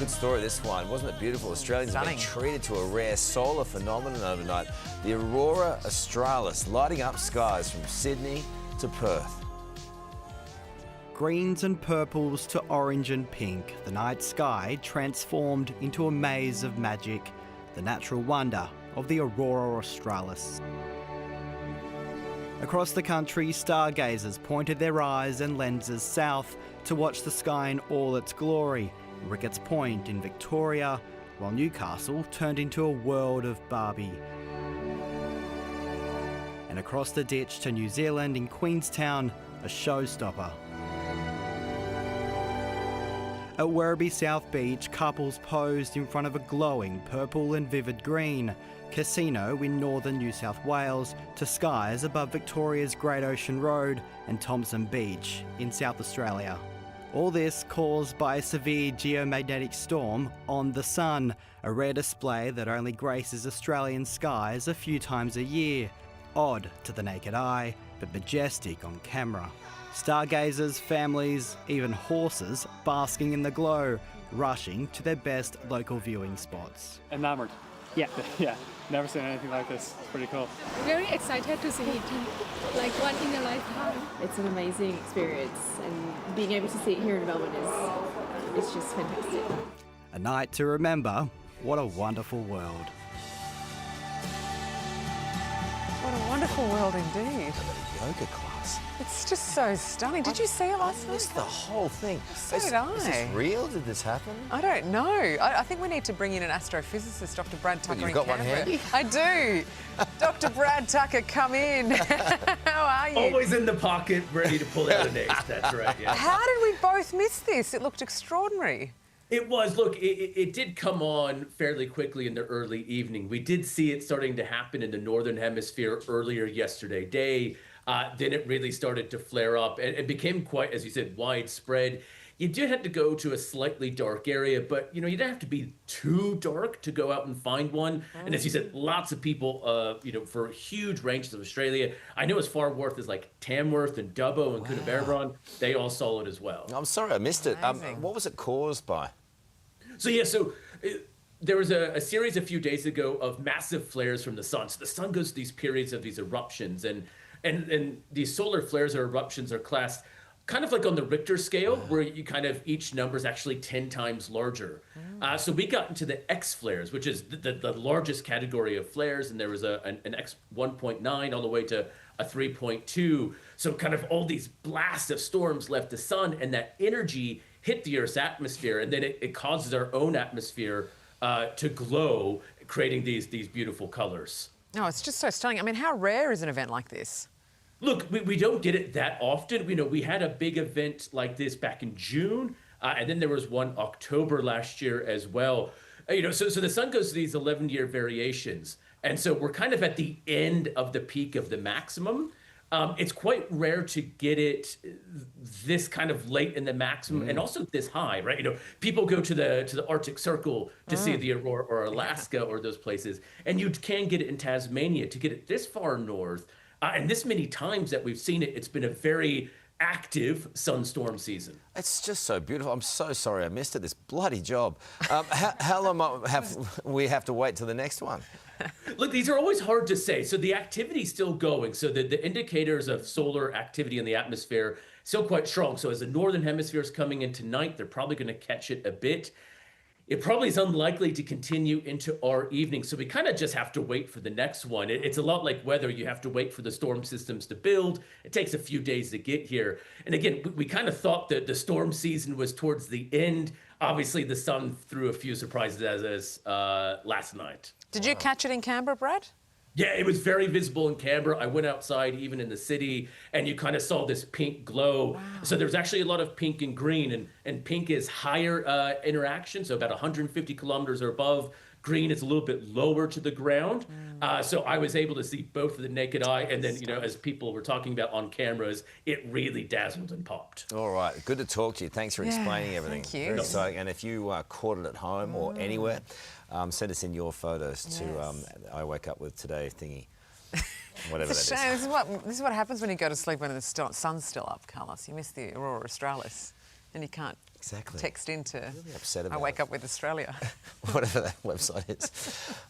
good story, this one. Wasn't it beautiful? Australians have been treated to a rare solar phenomenon overnight. The Aurora Australis lighting up skies from Sydney to Perth. Greens and purples to orange and pink, the night sky transformed into a maze of magic, the natural wonder of the Aurora Australis. Across the country, stargazers pointed their eyes and lenses south to watch the sky in all its glory. Ricketts Point in Victoria, while Newcastle turned into a world of Barbie. And across the ditch to New Zealand in Queenstown, a showstopper. At Werribee South Beach, couples posed in front of a glowing purple and vivid green. Casino in northern New South Wales to skies above Victoria's Great Ocean Road and Thompson Beach in South Australia. All this caused by a severe geomagnetic storm on the sun, a rare display that only graces Australian skies a few times a year. Odd to the naked eye, but majestic on camera. Stargazers, families, even horses basking in the glow, rushing to their best local viewing spots. Enamoured. Yeah. Yeah. Never seen anything like this. It's pretty cool. Very excited to see it, like one in a lifetime. It's an amazing experience, and being able to see it here in Melbourne is just fantastic. A night to remember. What a wonderful world. What a wonderful world indeed. Yoga class. It's just so stunning. Did you see it last night? Missed the whole thing. So did I. Is this real? Did this happen? I don't know. I think we need to bring in an astrophysicist, Dr. Brad Tucker. You've got one handy? I do. Dr. Brad Tucker, come in. How are you? Always in the pocket, ready to pull out an ace. That's right. Yeah. How did we both miss this? It looked extraordinary. It was. Look, it did come on fairly quickly in the early evening. We did see it starting to happen in the Northern Hemisphere earlier yesterday day. Then it really started to flare up and it became quite, as you said, widespread. You did have to go to a slightly dark area, but you didn't have to be too dark to go out and find one. And as you said, lots of people, for huge ranges of Australia. I know as far north as like Tamworth and Dubbo and Coonabarabran, they all saw it as well. I'm sorry, I missed it. What was it caused by? There was a series a few days ago of massive flares from the sun. So the sun goes through these periods of these eruptions, and these solar flares or eruptions are classed kind of like on the Richter scale, where you kind of each number is actually 10 times larger. So we got into the X flares, which is the largest category of flares, and there was an X 1.9 all the way to a 3.2. So kind of all these blasts of storms left the sun, and that energy hit the Earth's atmosphere, and then it causes our own atmosphere to glow, creating these beautiful colors. No, it's just so stunning. I mean, how rare is an event like this? Look, we don't get it that often. We had a big event like this back in June, and then there was one October last year as well. So the sun goes through these 11-year variations, and so we're kind of at the end of the peak of the maximum. It's quite rare to get it this kind of late in the maximum and also this high, right? People go to the Arctic Circle to see the aurora, or Alaska or those places, and you can get it in Tasmania. To get it this far north and this many times that we've seen it, it's been a very active sunstorm season. It's just so beautiful. I'm so sorry I missed it, this bloody job. How long we have to wait till the next one? Look, these are always hard to say. So the activity's still going. So the indicators of solar activity in the atmosphere still quite strong. So as the northern hemisphere is coming in tonight, they're probably going to catch it a bit. It probably is unlikely to continue into our evening. So we kind of just have to wait for the next one. It's a lot like weather. You have to wait for the storm systems to build. It takes a few days to get here. And again, we kind of thought that the storm season was towards the end. Obviously, the sun threw a few surprises at us last night. Did you catch it in Canberra, Brad? Yeah, it was very visible in Canberra. I went outside, even in the city, and you kind of saw this pink glow. Wow. So there's actually a lot of pink and green, and pink is higher interaction, so about 150 kilometers or above. Green is a little bit lower to the ground. So I was able to see both with the naked eye, and then, as people were talking about on cameras, it really dazzled and popped. All right, good to talk to you. Thanks for explaining everything. Thank you. Very exciting. And if you caught it at home or anywhere, send us in your photos to I Wake Up With Today thingy. Whatever it's a that shame. is. This is what happens when you go to sleep when the sun's still up, Carlos. You miss the Aurora Australis, and you can't Exactly. text into Really upset I about Wake it. Up with Australia. Whatever that website is.